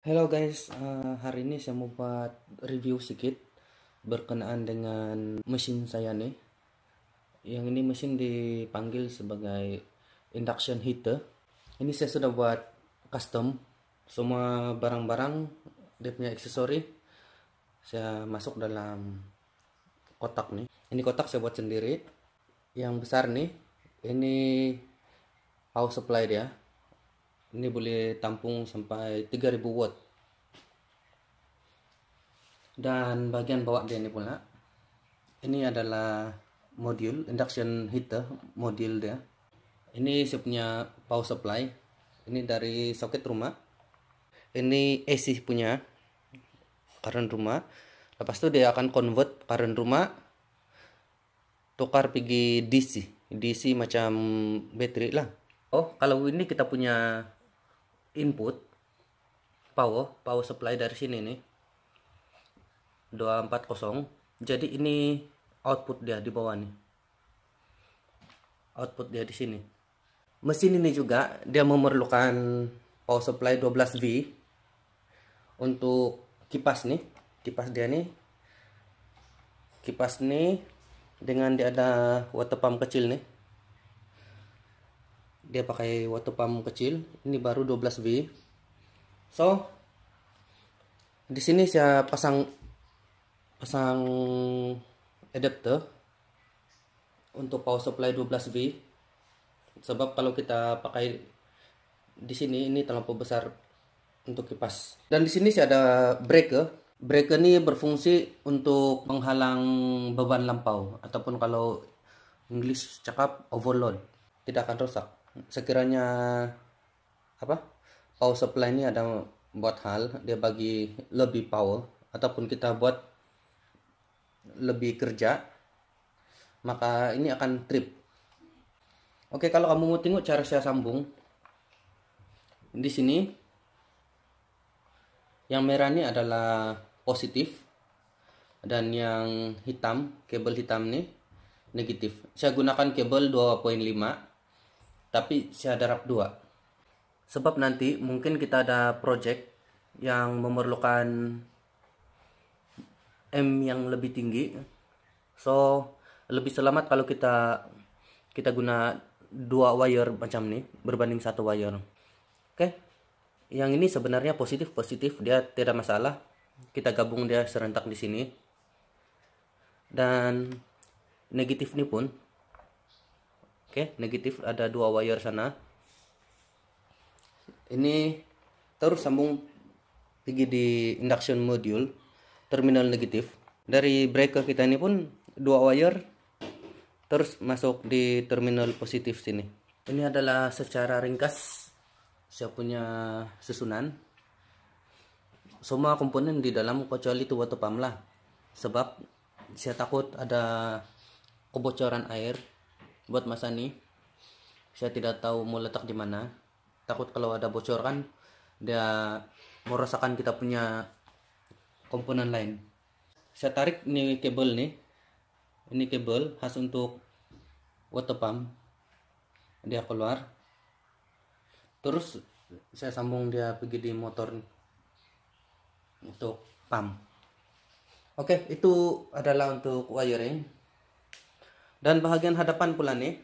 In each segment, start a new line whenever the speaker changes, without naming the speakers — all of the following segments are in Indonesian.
Halo guys, hari ini saya mau buat review sedikit berkenaan dengan mesin saya nih. Yang ini mesin dipanggil sebagai induction heater. Ini saya sudah buat custom semua barang-barang, dia punya aksesori. Saya masuk dalam kotak nih. Ini kotak saya buat sendiri. Yang besar nih, ini power supply dia. Ini boleh tampung sampai 3000 watt. Dan bagian bawah dia ini pula, ini adalah modul induction heater, modul dia. Ini saya punya power supply, ini dari soket rumah. Ini AC punya current rumah. Lepas itu dia akan convert current rumah tukar pergi DC macam baterai lah. Oh, kalau ini kita punya input power supply dari sini nih 240. Jadi ini output dia di bawah nih. Output dia di sini. Mesin ini juga dia memerlukan power supply 12V untuk kipas nih. Kipas dia nih. Kipas nih dengan dia ada water pump kecil nih. Dia pakai water pump kecil, ini baru 12V. So, di sini saya pasang adapter untuk power supply 12V. Sebab kalau kita pakai di sini ini terlalu besar untuk kipas. Dan di sini sih ada breaker. Breaker ini berfungsi untuk menghalang beban lampau ataupun kalau English cakap overload, tidak akan rusak. Sekiranya power supply ini ada buat hal dia bagi lebih power ataupun kita buat lebih kerja, maka ini akan trip. Oke, kalau kamu mau tengok cara saya sambung, di sini yang merah ini adalah positif dan yang hitam, kabel hitam ini negatif. Saya gunakan kabel 2.5 tapi saya darab 2. Sebab nanti mungkin kita ada project yang memerlukan M yang lebih tinggi. So, lebih selamat kalau kita guna 2 wire macam ini berbanding 1 wire. Oke. Yang ini sebenarnya positif, dia tidak masalah. Kita gabung dia serentak di sini. Dan negatif ini pun. Oke, negatif ada 2 wire sana. Ini terus sambung pergi di induction module terminal negatif. Dari breaker kita ini pun 2 wire terus masuk di terminal positif sini. Ini adalah secara ringkas saya punya susunan. Semua komponen di dalam kecuali itu water pump lah. Sebab saya takut ada kebocoran air buat masa ini. Saya tidak tahu mau letak di mana. Takut kalau ada bocor kan dia merusakan kita punya komponen lain. Saya tarik ini kabel nih. Ini kabel khas untuk water pump. Dia keluar. Terus saya sambung dia pergi di motor untuk pump. Oke, itu adalah untuk wiring. Dan bahagian hadapan pula nih.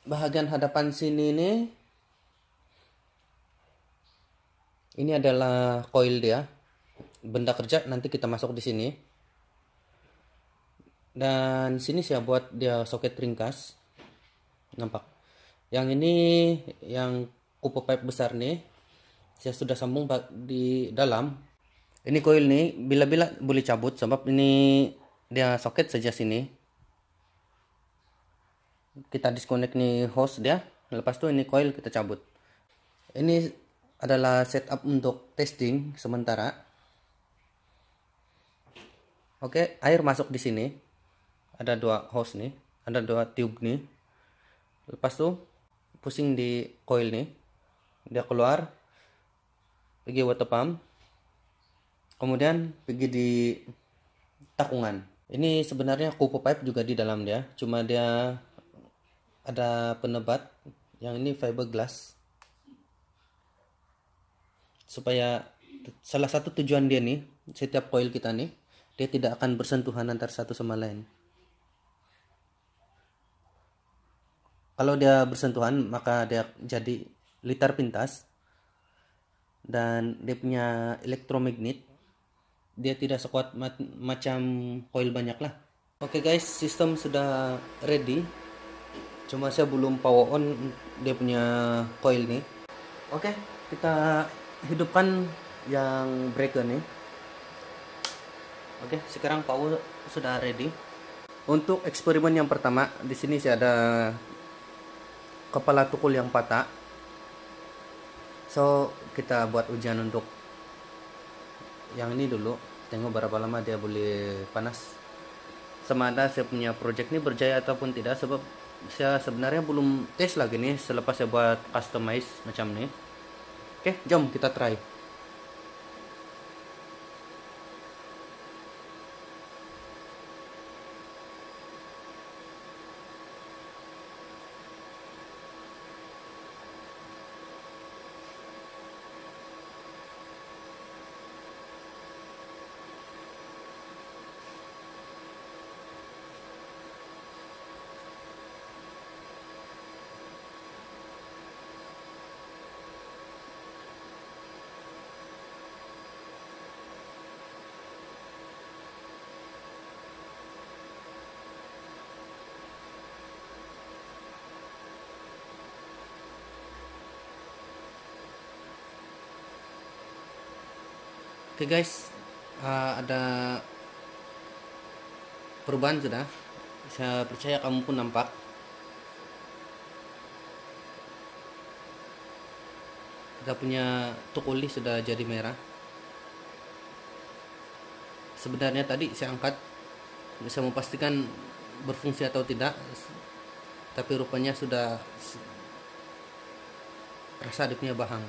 Bahagian hadapan sini nih. Ini adalah coil dia. Benda kerja nanti kita masuk di sini. Dan sini saya buat dia soket ringkas. Nampak. Yang ini yang kupu pipe besar nih. Saya sudah sambung di dalam. Ini coil nih bila-bila boleh cabut sebab ini dia soket saja sini. Kita disconnect nih hose dia. Lepas itu ini coil kita cabut. Ini adalah setup untuk testing sementara. Oke, air masuk di sini. Ada 2 hose nih, ada 2 tube nih. Lepas itu pusing di coil nih. Dia keluar pergi water pump. Kemudian pergi di takungan. Ini sebenarnya kupu pipe juga di dalam dia, cuma dia ada penebat. Yang ini fiberglass. supaya salah satu tujuan dia nih, setiap coil kita nih, dia tidak akan bersentuhan antara satu sama lain. Kalau dia bersentuhan, maka dia jadi litar pintas, dan dia punya elektromagnet dia tidak sekuat macam coil banyak lah. Oke guys, sistem sudah ready, cuma saya belum power on dia punya coil nih. Oke, kita hidupkan yang breaker nih. Oke, sekarang power sudah ready. Untuk eksperimen yang pertama, di sini saya ada kepala tukul yang patah. So, kita buat ujian untuk yang ini dulu. Tengok berapa lama dia boleh panas. Sama ada saya punya project ini berjaya ataupun tidak, sebab saya sebenarnya belum tes lagi nih selepas saya buat customize macam ini. Oke, jom kita try. Oke guys, ada perubahan sudah. Saya percaya kamu pun nampak. Kita punya tukuli sudah jadi merah. Sebenarnya tadi saya angkat, bisa memastikan berfungsi atau tidak, tapi rupanya sudah rasa dia punya bahang.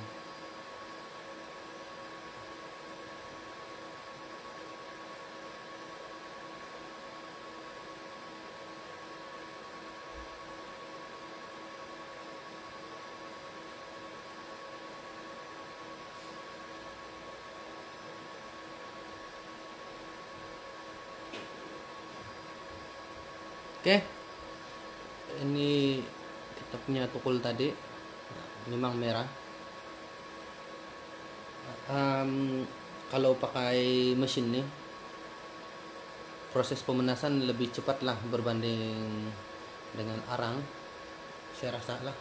Oke, ini kita punya tukul tadi memang merah. Kalau pakai mesin nih, proses pemanasan lebih cepat lah berbanding dengan arang, saya rasa lah.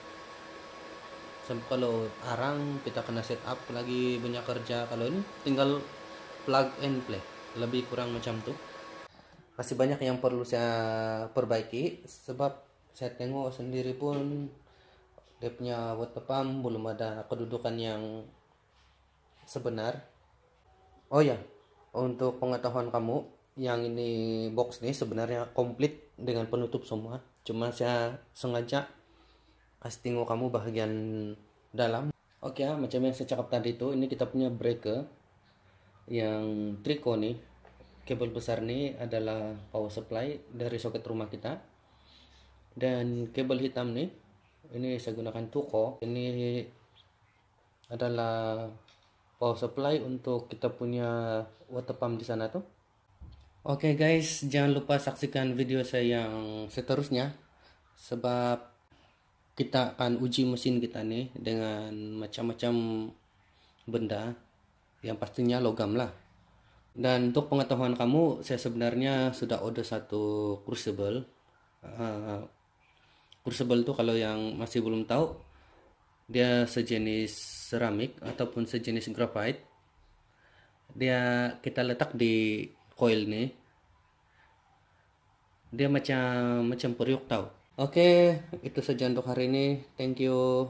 Sampai kalau arang kita kena setup lagi banyak kerja, kalau ini tinggal plug and play, lebih kurang macam tuh. Masih banyak yang perlu saya perbaiki, sebab saya tengok sendiri pun dia punya water pump belum ada kedudukan yang sebenar. Oh ya, untuk pengetahuan kamu, yang ini box nih sebenarnya komplit dengan penutup semua, cuma saya sengaja kasih tengok kamu bagian dalam. Oke, macam yang saya cakap tadi itu, ini kita punya breaker yang triko nih. Kabel besar ini adalah power supply dari soket rumah kita, dan kabel hitam nih ini saya gunakan tuko. Ini adalah power supply untuk kita punya water pump di sana tuh. Oke guys, jangan lupa saksikan video saya yang seterusnya, sebab kita akan uji mesin kita nih dengan macam-macam benda, yang pastinya logam lah. Dan untuk pengetahuan kamu, saya sebenarnya sudah order satu crucible. Crucible itu kalau yang masih belum tahu, dia sejenis seramik ataupun sejenis graphite. Dia kita letak di coil nih. Dia macam periuk tahu. Oke, itu saja untuk hari ini. Thank you.